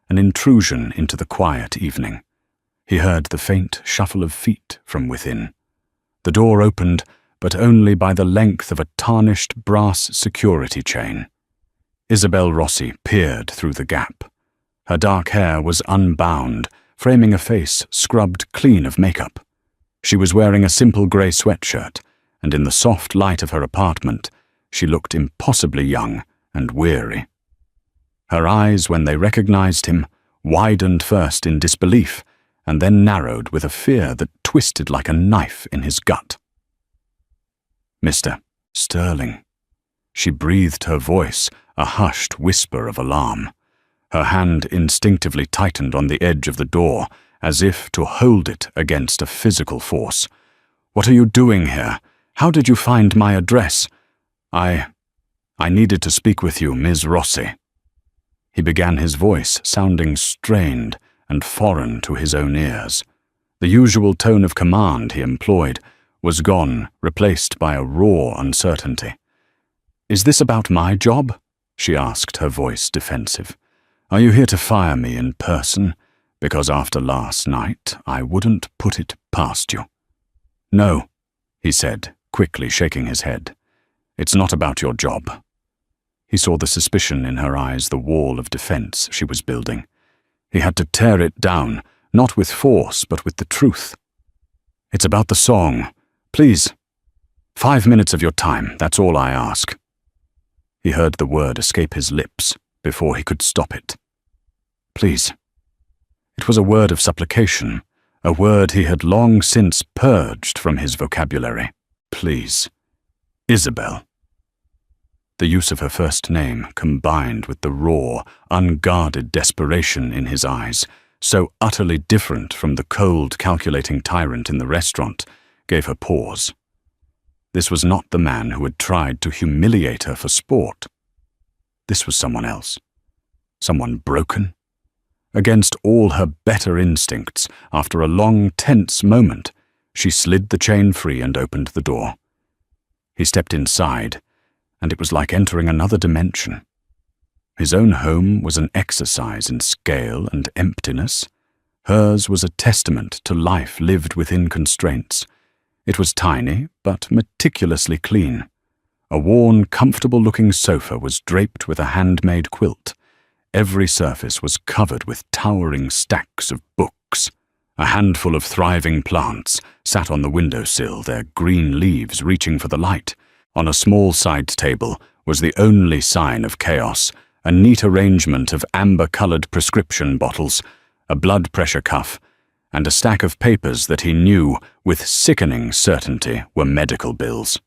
an intrusion into the quiet evening. He heard the faint shuffle of feet from within. The door opened, but only by the length of a tarnished brass security chain. Isabel Rossi peered through the gap. Her dark hair was unbound, framing a face scrubbed clean of makeup. She was wearing a simple grey sweatshirt, and in the soft light of her apartment, she looked impossibly young and weary. Her eyes, when they recognized him, widened first in disbelief, and then narrowed with a fear that twisted like a knife in his gut. "Mr. Sterling." She breathed her voice, a hushed whisper of alarm. Her hand instinctively tightened on the edge of the door, as if to hold it against a physical force. "What are you doing here? How did you find my address?" I needed to speak with you, Ms. Rossi." He began, his voice sounding strained and foreign to his own ears. The usual tone of command he employed was gone, replaced by a raw uncertainty. "Is this about my job?" she asked, her voice defensive. "Are you here to fire me in person? Because after last night, I wouldn't put it past you." "No," he said, quickly shaking his head. "It's not about your job." He saw the suspicion in her eyes, the wall of defense she was building. He had to tear it down, not with force, but with the truth. "It's about the song. Please. 5 minutes of your time, that's all I ask." He heard the word escape his lips before he could stop it. "Please." It was a word of supplication, a word he had long since purged from his vocabulary. "Please. Isabel." The use of her first name combined with the raw, unguarded desperation in his eyes, so utterly different from the cold, calculating tyrant in the restaurant, gave her pause. This was not the man who had tried to humiliate her for sport. This was someone else. Someone broken. Against all her better instincts, after a long, tense moment, she slid the chain free and opened the door. He stepped inside, and it was like entering another dimension. His own home was an exercise in scale and emptiness. Hers was a testament to life lived within constraints. It was tiny, but meticulously clean. A worn, comfortable-looking sofa was draped with a handmade quilt. Every surface was covered with towering stacks of books. A handful of thriving plants sat on the windowsill, their green leaves reaching for the light. On a small side table was the only sign of chaos, a neat arrangement of amber-colored prescription bottles, a blood pressure cuff, and a stack of papers that he knew with sickening certainty were medical bills.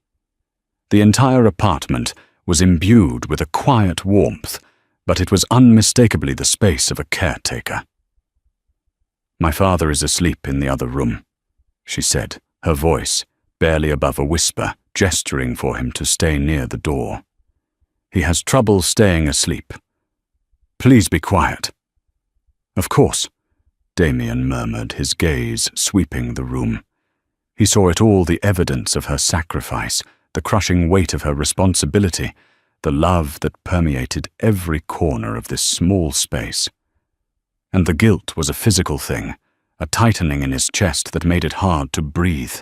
The entire apartment was imbued with a quiet warmth, but it was unmistakably the space of a caretaker. "My father is asleep in the other room," she said, her voice barely above a whisper, gesturing for him to stay near the door. "He has trouble staying asleep. Please be quiet." "Of course," Damien murmured, his gaze sweeping the room. He saw it all, the evidence of her sacrifice, the crushing weight of her responsibility, the love that permeated every corner of this small space. And the guilt was a physical thing, a tightening in his chest that made it hard to breathe.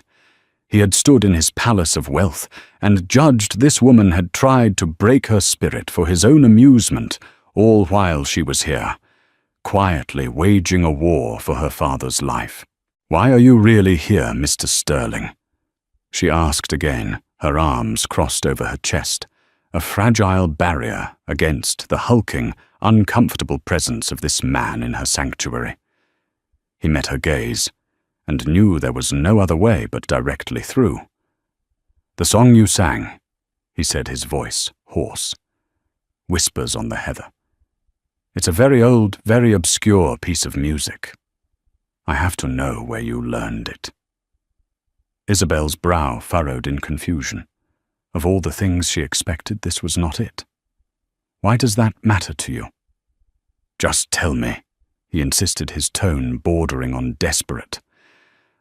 He had stood in his palace of wealth and judged this woman had tried to break her spirit for his own amusement, all while she was here, quietly waging a war for her father's life. "Why are you really here, Mr. Sterling?" she asked again, her arms crossed over her chest, a fragile barrier against the hulking, uncomfortable presence of this man in her sanctuary. He met her gaze, and knew there was no other way but directly through. "The song you sang," he said, his voice hoarse. "Whispers on the heather. It's a very old, very obscure piece of music. I have to know where you learned it." Isabel's brow furrowed in confusion. Of all the things she expected, this was not it. "Why does that matter to you?" "Just tell me," he insisted, his tone bordering on desperate.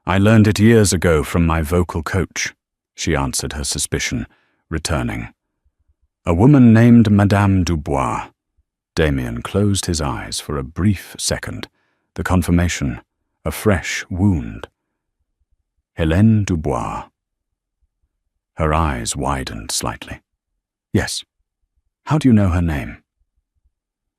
"I learned it years ago from my vocal coach," she answered, her suspicion returning. "A woman named Madame Dubois." Damien closed his eyes for a brief second, the confirmation, a fresh wound. "Hélène Dubois." Her eyes widened slightly. "Yes. How do you know her name?"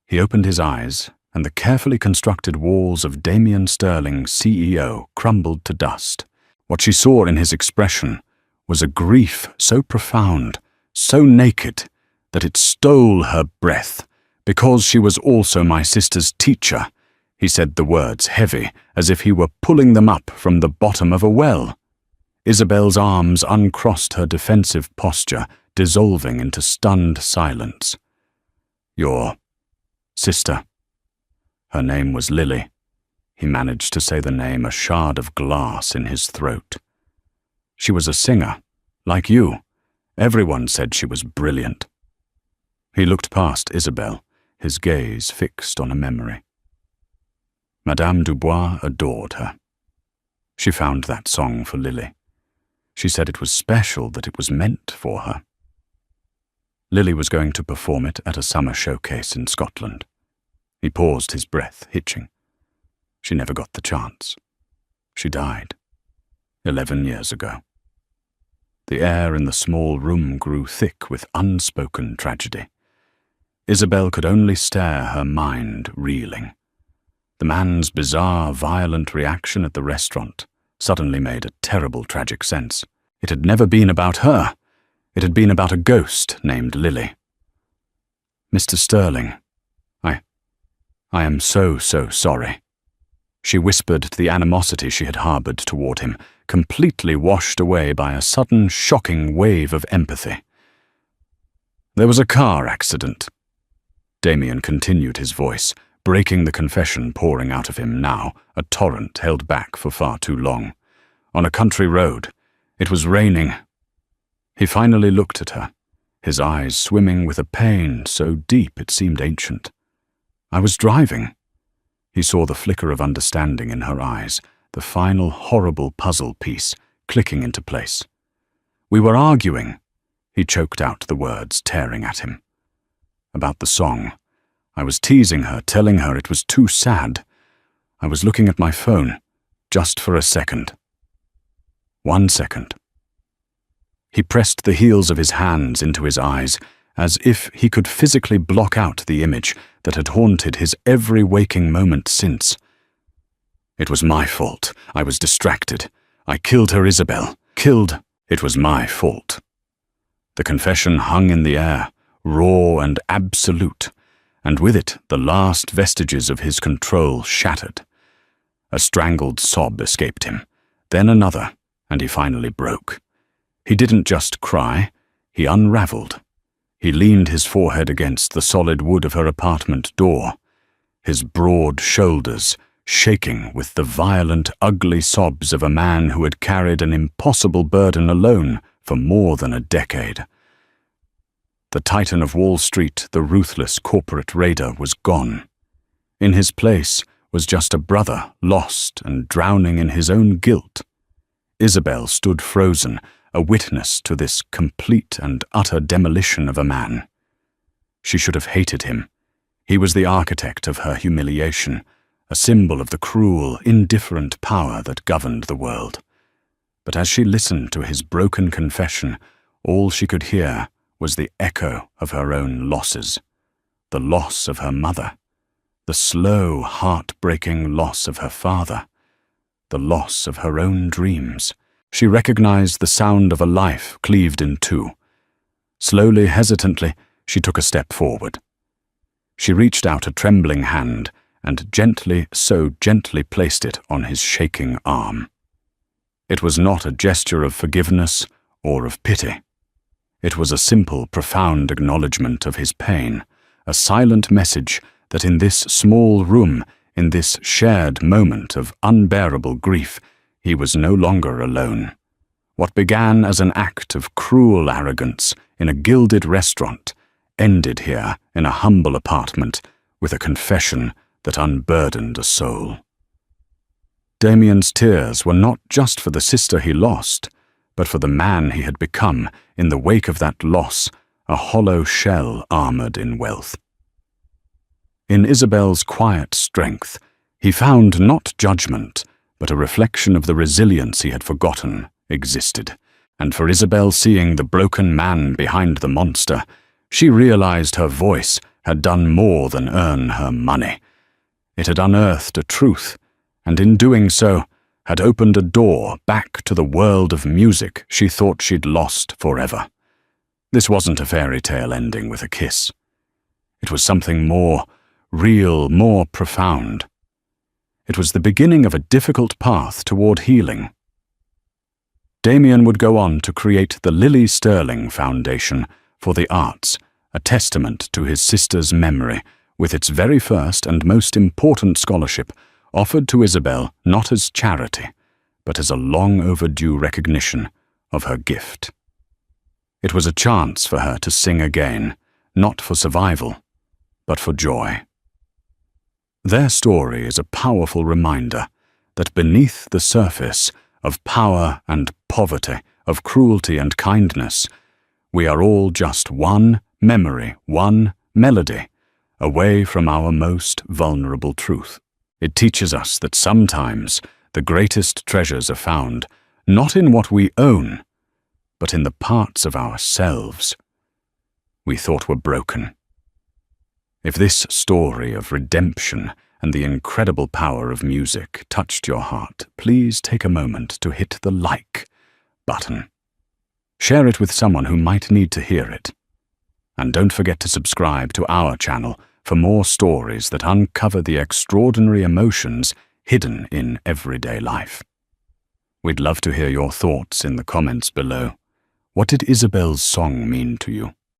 He opened his eyes, and the carefully constructed walls of Damien Sterling, CEO, crumbled to dust. What she saw in his expression was a grief so profound, so naked, that it stole her breath. "Because she was also my sister's teacher," he said, the words heavy, as if he were pulling them up from the bottom of a well. Isabel's arms uncrossed, her defensive posture dissolving into stunned silence. "Your sister." Her name was Lily. He managed to say the name, a shard of glass in his throat. "She was a singer, like you. Everyone said she was brilliant." He looked past Isabel, his gaze fixed on a memory. Madame Dubois adored her. She found that song for Lily. She said it was special, that it was meant for her. Lily was going to perform it at a summer showcase in Scotland. He paused, his breath hitching. She never got the chance. She died 11 years ago. The air in the small room grew thick with unspoken tragedy. Isabel could only stare, her mind reeling. The man's bizarre, violent reaction at the restaurant suddenly made a terrible, tragic sense. It had never been about her. It had been about a ghost named Lily. "Mr. Sterling, I am so sorry." She whispered, the animosity she had harbored toward him completely washed away by a sudden, shocking wave of empathy. "There was a car accident." Damien continued, his voice breaking the confession pouring out of him now, a torrent held back for far too long. "On a country road. It was raining." He finally looked at her, his eyes swimming with a pain so deep it seemed ancient. "I was driving." He saw the flicker of understanding in her eyes, the final horrible puzzle piece clicking into place. "We were arguing." He choked out the words, tearing at him. "About the song. I was teasing her, telling her it was too sad. I was looking at my phone, just for a second. 1 second." He pressed the heels of his hands into his eyes, as if he could physically block out the image that had haunted his every waking moment since. "It was my fault. I was distracted. I killed her, Isabel. It was my fault." The confession hung in the air, raw and absolute, and with it the last vestiges of his control shattered. A strangled sob escaped him, then another, and he finally broke. He didn't just cry, he unraveled. He leaned his forehead against the solid wood of her apartment door, his broad shoulders shaking with the violent, ugly sobs of a man who had carried an impossible burden alone for more than a decade. The titan of Wall Street, the ruthless corporate raider, was gone. In his place was just a brother lost and drowning in his own guilt. Isabel stood frozen, a witness to this complete and utter demolition of a man. She should have hated him. He was the architect of her humiliation, a symbol of the cruel, indifferent power that governed the world. But as she listened to his broken confession, all she could hear was the echo of her own losses, the loss of her mother, the slow, heart-breaking loss of her father, the loss of her own dreams. She recognized the sound of a life cleaved in two. Slowly, hesitantly, she took a step forward. She reached out a trembling hand and gently, so gently placed it on his shaking arm. It was not a gesture of forgiveness or of pity. It was a simple, profound acknowledgement of his pain, a silent message that in this small room, in this shared moment of unbearable grief, he was no longer alone. What began as an act of cruel arrogance in a gilded restaurant ended here in a humble apartment with a confession that unburdened a soul. Damien's tears were not just for the sister he lost, but for the man he had become in the wake of that loss, a hollow shell armored in wealth. In Isabel's quiet strength, he found not judgment, but a reflection of the resilience he had forgotten existed. And for Isabel, seeing the broken man behind the monster, she realized her voice had done more than earn her money. It had unearthed a truth, and in doing so, had opened a door back to the world of music she thought she'd lost forever. This wasn't a fairy tale ending with a kiss. It was something more real, more profound. It was the beginning of a difficult path toward healing. Damien would go on to create the Lily Sterling Foundation for the Arts, a testament to his sister's memory, with its very first and most important scholarship offered to Isabel not as charity, but as a long overdue recognition of her gift. It was a chance for her to sing again, not for survival, but for joy. Their story is a powerful reminder that beneath the surface of power and poverty, of cruelty and kindness, we are all just one memory, one melody, away from our most vulnerable truth. It teaches us that sometimes the greatest treasures are found not in what we own, but in the parts of ourselves we thought were broken. If this story of redemption and the incredible power of music touched your heart, please take a moment to hit the like button. Share it with someone who might need to hear it. And don't forget to subscribe to our channel for more stories that uncover the extraordinary emotions hidden in everyday life. We'd love to hear your thoughts in the comments below. What did Isabel's song mean to you?